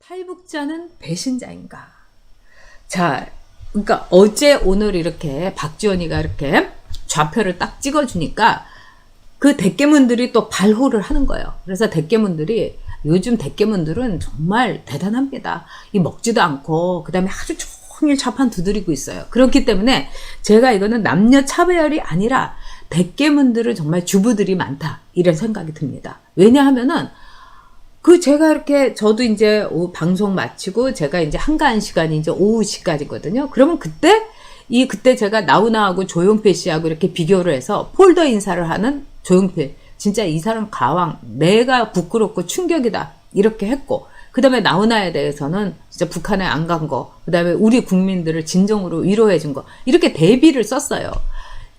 탈북자는 배신자인가? 자, 그러니까 어제 오늘 이렇게 박지원이가 이렇게 좌표를 딱 찍어주니까 그 대깨문들이 또 발호를 하는 거예요. 그래서 대깨문들이, 요즘 대깨문들은 정말 대단합니다. 이 먹지도 않고 그 다음에 하루 종일 좌판 두드리고 있어요. 그렇기 때문에 제가 이거는 남녀 차별이 아니라 대깨문들은 정말 주부들이 많다, 이런 생각이 듭니다. 왜냐하면은 제가 이렇게, 저도 이제 방송 마치고 제가 이제 한가한 시간이 이제 오후 시까지거든요. 그러면 그때 제가 나훈아하고 조용필 씨하고 이렇게 비교를 해서 폴더 인사를 하는 조용필. 진짜 이 사람 가왕, 내가 부끄럽고 충격이다, 이렇게 했고, 그 다음에 나훈아에 대해서는 진짜 북한에 안 간 거, 그 다음에 우리 국민들을 진정으로 위로해 준 거, 이렇게 대비를 썼어요.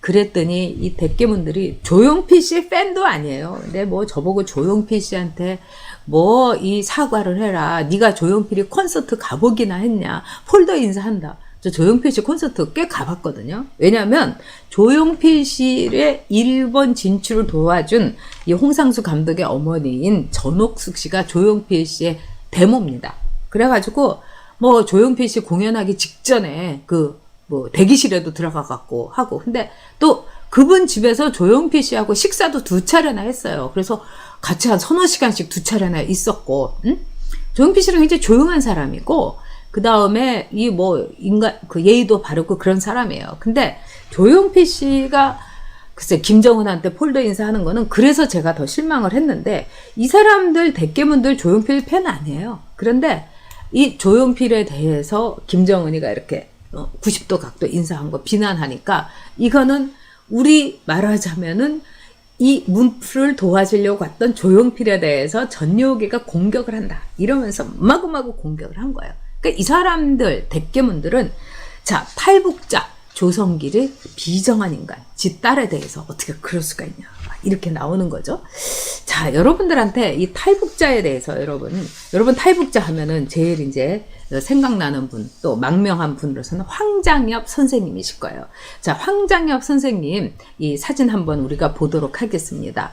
그랬더니 이 대깨문들이 조용필 씨 팬도 아니에요. 근데 뭐 저보고 조용필 씨한테 뭐 이 사과를 해라, 네가 조용필이 콘서트 가보기나 했냐, 폴더 인사한다. 저 조용필 씨 콘서트 꽤 가봤거든요. 왜냐하면 조용필 씨의 일본 진출을 도와준 이 홍상수 감독의 어머니인 전옥숙 씨가 조용필 씨의 데모입니다. 그래가지고 뭐 조용필 씨 공연하기 직전에 뭐 대기실에도 들어가 갖고 하고, 근데 또 그분 집에서 조용필 씨하고 식사도 2차례나 했어요. 그래서 같이 한 3-4시간씩 2차례나 있었고, 조용필 씨는 굉장히 조용한 사람이고, 그 다음에 예의도 바르고 그런 사람이에요. 근데 조용필 씨가 글쎄 김정은한테 폴더 인사하는 거는, 그래서 제가 더 실망을 했는데, 이 사람들 대깨문들 조용필 팬 아니에요. 그런데 이 조용필에 대해서 김정은이가 이렇게 90도 각도 인사한 거 비난하니까, 이거는 우리 말하자면은 이 문프를 도와주려고 왔던 조용필에 대해서 전용기가 공격을 한다, 이러면서 마구마구 공격을 한 거예요. 그러니까 이 사람들 대깨문들은, 자, 탈북자 조성길이 비정한 인간, 지 딸에 대해서 어떻게 그럴 수가 있냐, 이렇게 나오는 거죠. 자, 여러분들한테 이 탈북자에 대해서, 여러분 탈북자 하면은 제일 이제 생각나는 분, 또 망명한 분으로서는 황장엽 선생님이실 거예요. 자, 황장엽 선생님 이 사진 한번 우리가 보도록 하겠습니다.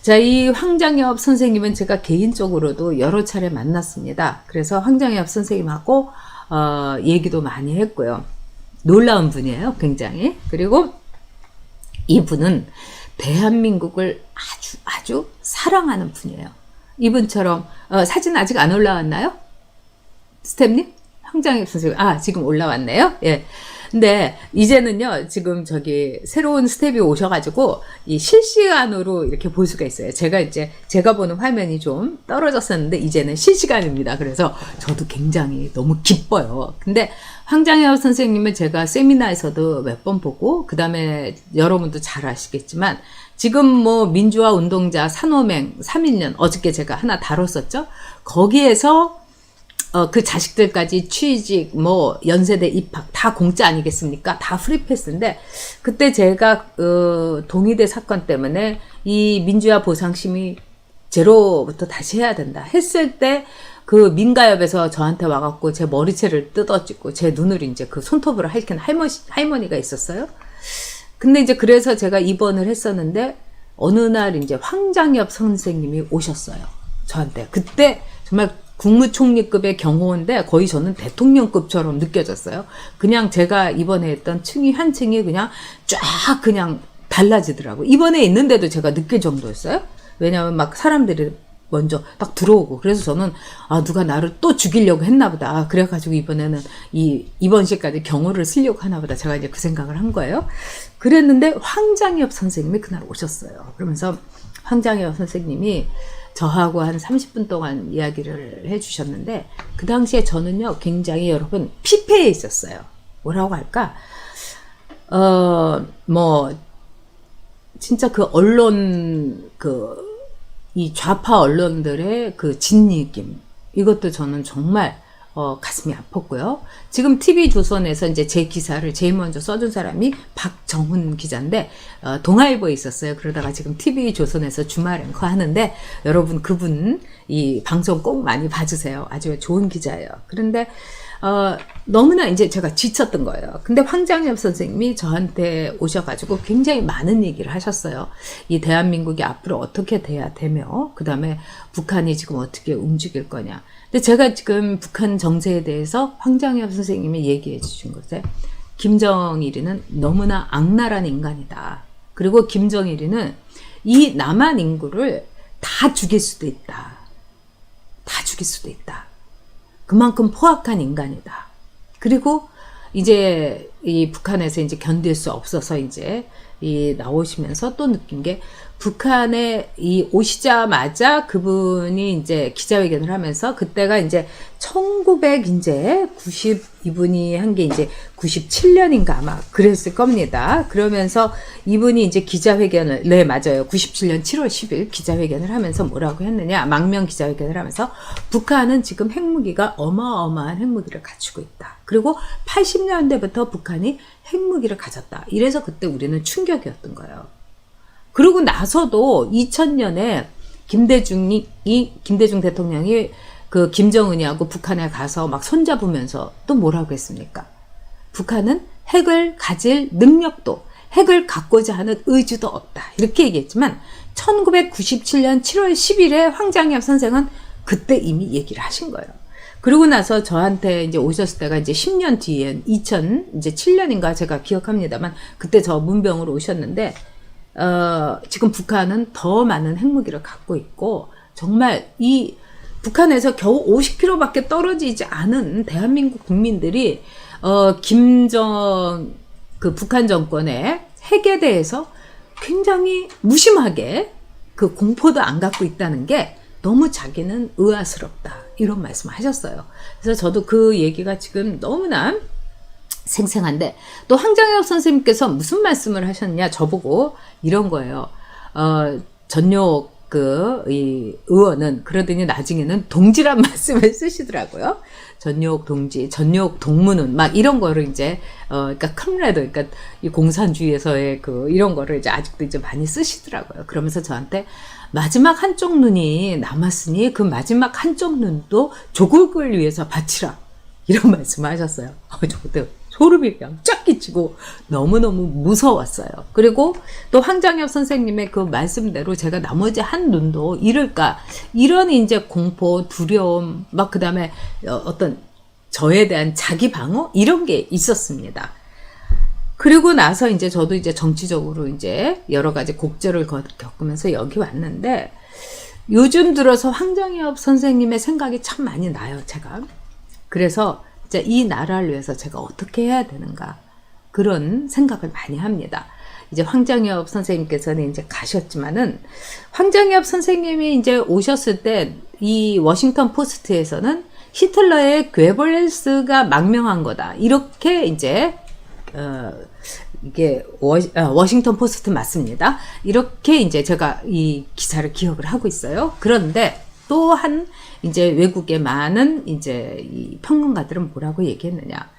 자, 이 황장엽 선생님은 제가 개인적으로도 여러 차례 만났습니다. 그래서 황장엽 선생님하고 얘기도 많이 했고요. 놀라운 분이에요, 굉장히. 그리고 이분은 대한민국을 아주 사랑하는 분이에요. 이분처럼 사진 아직 안 올라왔나요? 스텝님? 황장엽 선생님. 지금 올라왔네요. 예. 근데 이제는요, 지금 새로운 스텝이 오셔가지고 이 실시간으로 이렇게 볼 수가 있어요. 제가 보는 화면이 좀 떨어졌었는데 이제는 실시간입니다. 그래서 저도 굉장히 너무 기뻐요. 근데 황장엽 선생님은 제가 세미나에서도 몇 번 보고, 그 다음에 여러분도 잘 아시겠지만 지금 뭐 민주화 운동자 산호맹 3.1년 어저께 제가 하나 다뤘었죠. 거기에서 그 자식들까지 취직, 뭐 연세대 입학 다 공짜 아니겠습니까? 다 프리패스인데, 그때 제가 동의대 사건 때문에 이 민주화 보상심의 제로부터 다시 해야 된다 했을 때, 그 민가협에서 저한테 와갖고 제 머리채를 뜯어찍고 제 눈을 이제 그 손톱으로 핥힌 할머니가 있었어요. 근데 이제 그래서 제가 입원을 했었는데, 어느 날 이제 황장엽 선생님이 오셨어요, 저한테. 그때 정말 국무총리급의 경호인데 거의 저는 대통령급처럼 느껴졌어요. 그냥 제가 이번에 했던 층이 한 층이 그냥 쫙 그냥 달라지더라고요. 입원해 있는데도 제가 느낄 정도였어요. 왜냐하면 막 사람들이 먼저 딱 들어오고, 그래서 저는 누가 나를 또 죽이려고 했나 보다. 그래가지고 이번에는 이 입원실까지 경호를 쓰려고 하나 보다. 제가 이제 그 생각을 한 거예요. 그랬는데 황장엽 선생님이 그날 오셨어요. 그러면서 황장엽 선생님이 저하고 한 30분 동안 이야기를 해주셨는데, 그 당시에 저는요, 굉장히 여러분 피폐해 있었어요. 뭐라고 할까? 진짜 그 언론, 이 좌파 언론들의 그 진리김, 이것도 저는 정말 가슴이 아팠고요. 지금 TV조선에서 이제 제 기사를 제일 먼저 써준 사람이 박정훈 기자인데, 동아일보에 있었어요. 그러다가 지금 TV조선에서 주말 앵커 하는데, 여러분 그분 이 방송 꼭 많이 봐주세요. 아주 좋은 기자예요. 그런데 너무나 이제 제가 지쳤던 거예요. 근데 황장엽 선생님이 저한테 오셔가지고 굉장히 많은 얘기를 하셨어요. 이 대한민국이 앞으로 어떻게 돼야 되며, 그 다음에 북한이 지금 어떻게 움직일 거냐. 근데 제가 지금 북한 정세에 대해서 황장엽 선생님이 얘기해 주신 것에 김정일이는 너무나 악랄한 인간이다. 그리고 김정일이는 이 남한 인구를 다 죽일 수도 있다. 다 죽일 수도 있다. 그만큼 포악한 인간이다. 그리고 이제 이 북한에서 이제 견딜 수 없어서 이제 이 나오시면서 또 느낀 게 북한에 이 오시자마자 그분이 이제 기자회견을 하면서 그때가 이제 1900 이제 92분이 한 게 이제 97년인가 아마 그랬을 겁니다. 그러면서 이분이 이제 기자회견을, 네 맞아요. 97년 7월 10일 기자회견을 하면서 뭐라고 했느냐, 망명 기자회견을 하면서 북한은 지금 핵무기가 어마어마한 핵무기를 갖추고 있다. 그리고 80년대부터 북한이 핵무기를 가졌다. 이래서 그때 우리는 충격이었던 거예요. 그러고 나서도 2000년에 김대중 대통령이 그 김정은이하고 북한에 가서 막 손잡으면서 또 뭐라고 했습니까? 북한은 핵을 가질 능력도, 핵을 갖고자 하는 의지도 없다. 이렇게 얘기했지만 1997년 7월 10일에 황장엽 선생은 그때 이미 얘기를 하신 거예요. 그러고 나서 저한테 이제 오셨을 때가 이제 10년 뒤에 2007년인가 제가 기억합니다만 그때 저 문병으로 오셨는데 지금 북한은 더 많은 핵무기를 갖고 있고 정말 이 북한에서 겨우 50km밖에 떨어지지 않은 대한민국 국민들이 그 북한 정권의 핵에 대해서 굉장히 무심하게 그 공포도 안 갖고 있다는 게 너무 자기는 의아스럽다. 이런 말씀을 하셨어요. 그래서 저도 그 얘기가 지금 너무나 생생한데 또 황장엽 선생님께서 무슨 말씀을 하셨냐 저보고 이런 거예요. 전욕 이 의원은 그러더니 나중에는 동지란 말씀을 쓰시더라고요. 전욕 동지, 전욕 동무는 막 이런 거를 이제 그러니까 컴레드, 그러니까 이 공산주의에서의 그 이런 거를 이제 아직도 이제 많이 쓰시더라고요. 그러면서 저한테 마지막 한쪽 눈이 남았으니 그 마지막 한쪽 눈도 조국을 위해서 바치라 이런 말씀을 하셨어요. 저 그때 소름이 그냥 쫙 끼치고 너무너무 무서웠어요. 그리고 또 황장엽 선생님의 그 말씀대로 제가 나머지 한 눈도 잃을까 이런 이제 공포, 두려움 막 그다음에 어떤 저에 대한 자기 방어 이런 게 있었습니다. 그리고 나서 이제 저도 이제 정치적으로 이제 여러 가지 곡절을 겪으면서 여기 왔는데 요즘 들어서 황장엽 선생님의 생각이 참 많이 나요, 제가. 그래서 이제 이 나라를 위해서 제가 어떻게 해야 되는가 그런 생각을 많이 합니다. 이제 황장엽 선생님께서는 이제 가셨지만은 황장엽 선생님이 이제 오셨을 때 이 워싱턴 포스트에서는 히틀러의 괴벌레스가 망명한 거다 이렇게 이제 이게 워싱턴 포스트 맞습니다. 이렇게 이제 제가 이 기사를 기억을 하고 있어요. 그런데 또한 이제 외국의 많은 이제 이 평론가들은 뭐라고 얘기했느냐.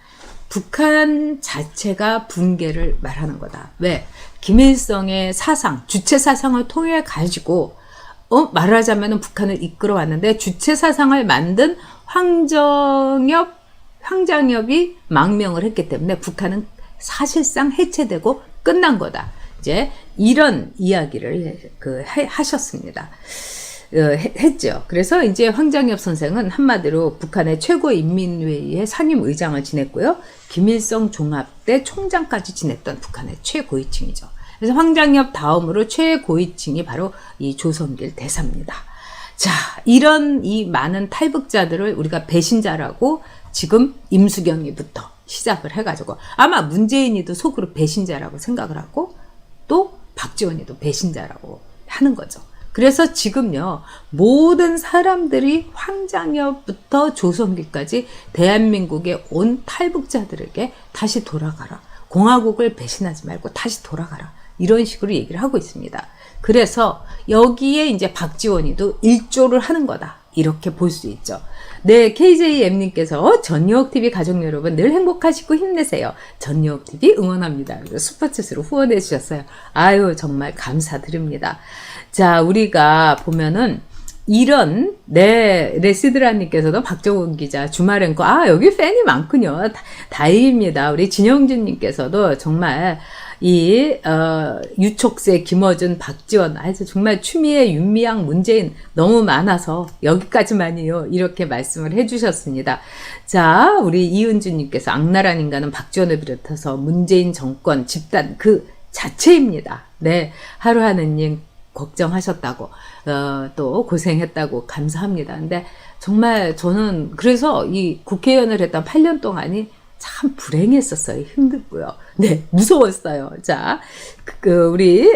북한 자체가 붕괴를 말하는 거다. 왜? 김일성의 사상, 주체 사상을 통해 가지고 말하자면은 북한을 이끌어 왔는데 주체 사상을 만든 황장엽이 망명을 했기 때문에 북한은 사실상 해체되고 끝난 거다. 이제 이런 이야기를 하셨습니다. 했죠. 그래서 이제 황장엽 선생은 한마디로 북한의 최고인민회의의 상임의장을 지냈고요. 김일성 종합대 총장까지 지냈던 북한의 최고위층이죠. 그래서 황장엽 다음으로 최고위층이 바로 이 조성길 대사입니다. 자, 이런 이 많은 탈북자들을 우리가 배신자라고 지금 임수경이부터 시작을 해가지고 아마 문재인이도 속으로 배신자라고 생각을 하고 또 박지원이도 배신자라고 하는 거죠. 그래서 지금요 모든 사람들이 황장엽부터 조성길까지 대한민국에 온 탈북자들에게 다시 돌아가라. 공화국을 배신하지 말고 다시 돌아가라. 이런 식으로 얘기를 하고 있습니다. 그래서 여기에 이제 박지원이도 일조를 하는 거다. 이렇게 볼 수 있죠. 네, KJM님께서 전유옥TV 가족 여러분 늘 행복하시고 힘내세요. 전유옥TV 응원합니다. 슈퍼챗으로 후원해 주셨어요. 아유 정말 감사드립니다. 자, 우리가 보면은 이런, 레시드라님께서도 박정훈 기자, 주말엔 여기 팬이 많군요. 다행입니다. 우리 진영준님께서도 정말, 유촉새, 김어준, 박지원, 정말 추미애, 윤미향, 문재인 너무 많아서 여기까지만이요. 이렇게 말씀을 해주셨습니다. 자, 우리 이은주님께서 악랄한 인간은 박지원을 비롯해서 문재인 정권, 집단 그 자체입니다. 네, 하루하느님 걱정하셨다고, 또 고생했다고 감사합니다. 근데 정말 저는 그래서 이 국회의원을 했던 8년 동안이 참 불행했었어요. 힘들고요. 네, 무서웠어요. 자, 우리,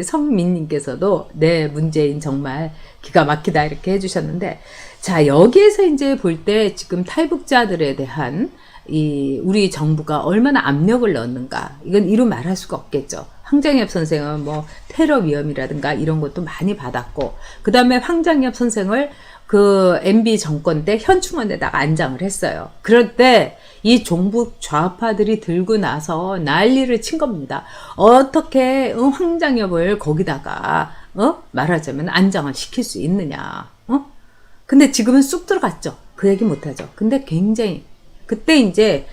성민님께서도, 네, 문재인 정말 기가 막히다 이렇게 해주셨는데, 자, 여기에서 이제 볼 때 지금 탈북자들에 대한 우리 정부가 얼마나 압력을 넣는가. 이건 이루 말할 수가 없겠죠. 황장엽 선생은 뭐 테러 위험이라든가 이런 것도 많이 받았고, 그 다음에 황장엽 선생을 MB 정권 때 현충원에다가 안장을 했어요. 그럴 때 이 종북 좌파들이 들고 나서 난리를 친 겁니다. 어떻게 황장엽을 거기다가 말하자면 안장을 시킬 수 있느냐. 근데 지금은 쑥 들어갔죠. 그 얘기 못하죠. 근데 굉장히 그때 이제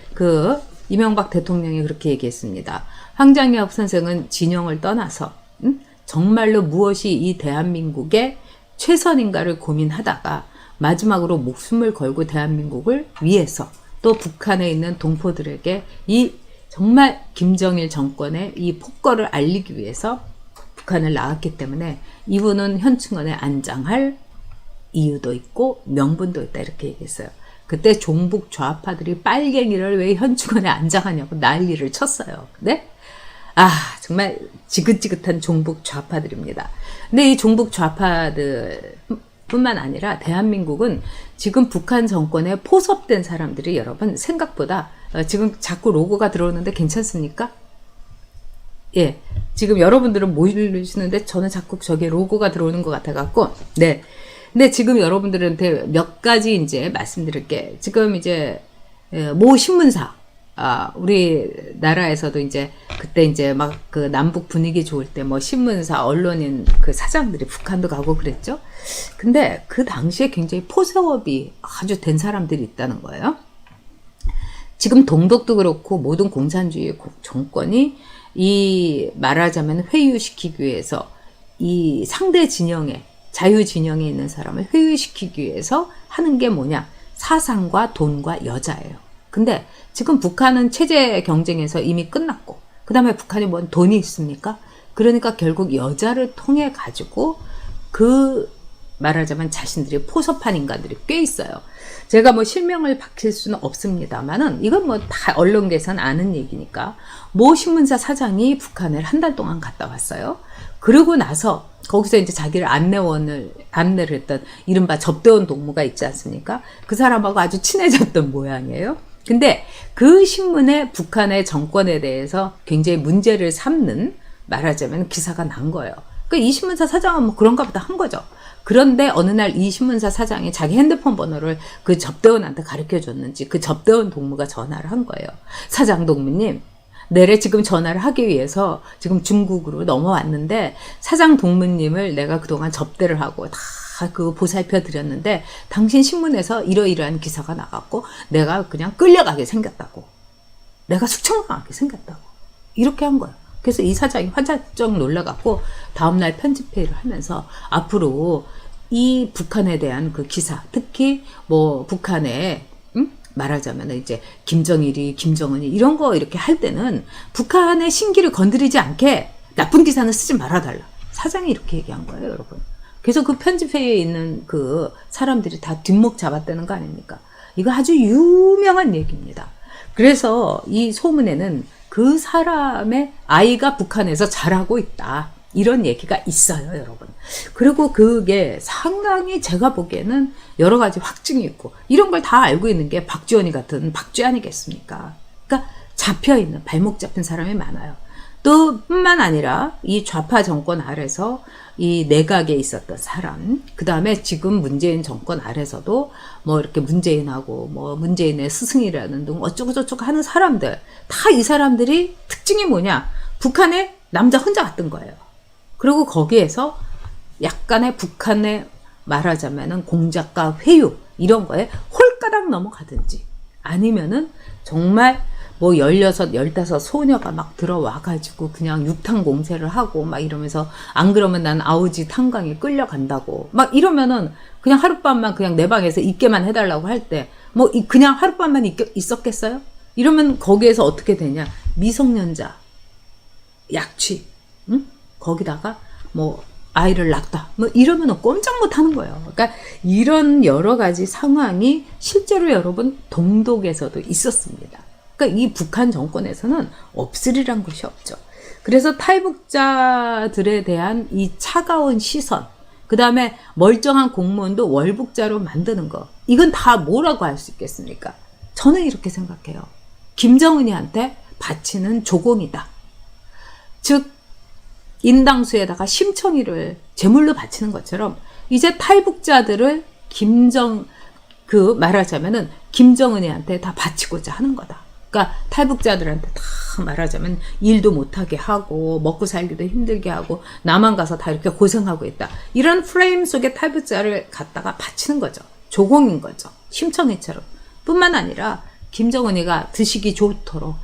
이명박 대통령이 그렇게 얘기했습니다. 황장엽 선생은 진영을 떠나서 정말로 무엇이 이 대한민국의 최선인가를 고민하다가 마지막으로 목숨을 걸고 대한민국을 위해서 또 북한에 있는 동포들에게 이 정말 김정일 정권의 이 폭거를 알리기 위해서 북한을 나왔기 때문에 이분은 현충원에 안장할 이유도 있고 명분도 있다 이렇게 얘기했어요. 그때 종북 좌파들이 빨갱이를 왜 현충원에 안장하냐고 난리를 쳤어요. 네? 정말 지긋지긋한 종북 좌파들입니다. 근데 이 종북 좌파들 뿐만 아니라 대한민국은 지금 북한 정권에 포섭된 사람들이 여러분 생각보다 지금 자꾸 로고가 들어오는데 괜찮습니까? 예. 지금 여러분들은 모르시는데 저는 자꾸 저게 로고가 들어오는 것 같아갖고, 네. 근데 지금 여러분들한테 몇 가지 이제 말씀드릴게. 지금 이제, 모 신문사, 우리나라에서도 이제, 그때 이제 막 남북 분위기 좋을 때 뭐 신문사, 언론인 사장들이 북한도 가고 그랬죠. 근데 그 당시에 굉장히 포섭이 아주 된 사람들이 있다는 거예요. 지금 동독도 그렇고 모든 공산주의 정권이 말하자면 회유시키기 위해서 이 상대 진영에 자유 진영에 있는 사람을 회유시키기 위해서 하는 게 뭐냐? 사상과 돈과 여자예요. 근데 지금 북한은 체제 경쟁에서 이미 끝났고, 그 다음에 북한이 뭔 돈이 있습니까? 그러니까 결국 여자를 통해 가지고 말하자면 자신들이 포섭한 인간들이 꽤 있어요. 제가 뭐 실명을 밝힐 수는 없습니다만은 이건 뭐 다 언론계에서는 아는 얘기니까 모 신문사 사장이 북한을 한 달 동안 갔다 왔어요. 그러고 나서 거기서 이제 자기를 안내를 했던 이른바 접대원 동무가 있지 않습니까? 그 사람하고 아주 친해졌던 모양이에요. 근데 그 신문에 북한의 정권에 대해서 굉장히 문제를 삼는 말하자면 기사가 난 거예요. 그러니까 이 신문사 사장은 뭐 그런가 보다 한 거죠. 그런데 어느 날 이 신문사 사장이 자기 핸드폰 번호를 그 접대원한테 가르쳐 줬는지 그 접대원 동무가 전화를 한 거예요. 사장 동무님, 내래 지금 전화를 하기 위해서 지금 중국으로 넘어왔는데 사장 동무님을 내가 그동안 접대를 하고 다 보살펴 드렸는데 당신 신문에서 이러이러한 기사가 나갔고 내가 그냥 끌려가게 생겼다고. 내가 숙청당하게 생겼다고. 이렇게 한 거예요. 그래서 이 사장이 화들짝 놀라갖고 다음날 편집회의를 하면서 앞으로 이 북한에 대한 그 기사, 특히 뭐 북한에 말하자면 이제 김정일이 김정은이 이런 거 이렇게 할 때는 북한의 신기를 건드리지 않게 나쁜 기사는 쓰지 말아달라. 사장이 이렇게 얘기한 거예요, 여러분. 그래서 그 편집회의에 있는 그 사람들이 다 뒷목 잡았다는 거 아닙니까? 이거 아주 유명한 얘기입니다. 그래서 이 소문에는 그 사람의 아이가 북한에서 자라고 있다. 이런 얘기가 있어요, 여러분. 그리고 그게 상당히 제가 보기에는 여러 가지 확증이 있고 이런 걸 다 알고 있는 게 박지원이 같은 박쥐 아니겠습니까? 그러니까 잡혀있는, 발목 잡힌 사람이 많아요. 또 뿐만 아니라 이 좌파 정권 아래서 이 내각에 있었던 사람, 그 다음에 지금 문재인 정권 아래서도 뭐 이렇게 문재인하고 뭐 문재인의 스승이라는 등 어쩌고저쩌고 하는 사람들, 다 이 사람들이 특징이 뭐냐? 북한에 남자 혼자 갔던 거예요. 그리고 거기에서 약간의 북한의 말하자면은 공작과 회유 이런 거에 홀가닥 넘어가든지 아니면은 정말 뭐 16, 15 소녀가 막 들어와가지고 그냥 육탕 공세를 하고 막 이러면서 안 그러면 난 아우지 탄광에 끌려간다고 막 이러면은 그냥 하룻밤만 그냥 내 방에서 있게만 해달라고 할 때 뭐 그냥 하룻밤만 있었겠어요? 이러면 거기에서 어떻게 되냐? 미성년자, 약취, 응? 거기다가 뭐 아이를 낳다 뭐 이러면 꼼짝 못 하는 거예요. 그러니까 이런 여러 가지 상황이 실제로 여러분 동독에서도 있었습니다. 그러니까 이 북한 정권에서는 없으리란 것이 없죠. 그래서 탈북자들에 대한 이 차가운 시선, 그 다음에 멀쩡한 공무원도 월북자로 만드는 거, 이건 다 뭐라고 할 수 있겠습니까? 저는 이렇게 생각해요. 김정은이한테 바치는 조공이다. 즉 인당수에다가 심청이를 제물로 바치는 것처럼 이제 탈북자들을 말하자면은 김정은이한테 다 바치고자 하는 거다. 그러니까 탈북자들한테 다 말하자면 일도 못하게 하고 먹고 살기도 힘들게 하고 남한 가서 다 이렇게 고생하고 있다. 이런 프레임 속에 탈북자를 갖다가 바치는 거죠. 조공인 거죠. 심청이처럼. 뿐만 아니라 김정은이가 드시기 좋도록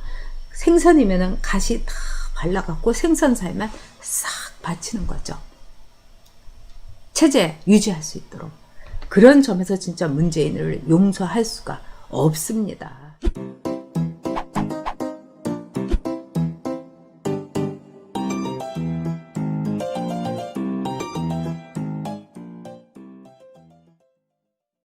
생선이면은 가시 다 발라갖고 생선 살만 싹 바치는 거죠. 체제 유지할 수 있도록. 그런 점에서 진짜 문재인을 용서할 수가 없습니다.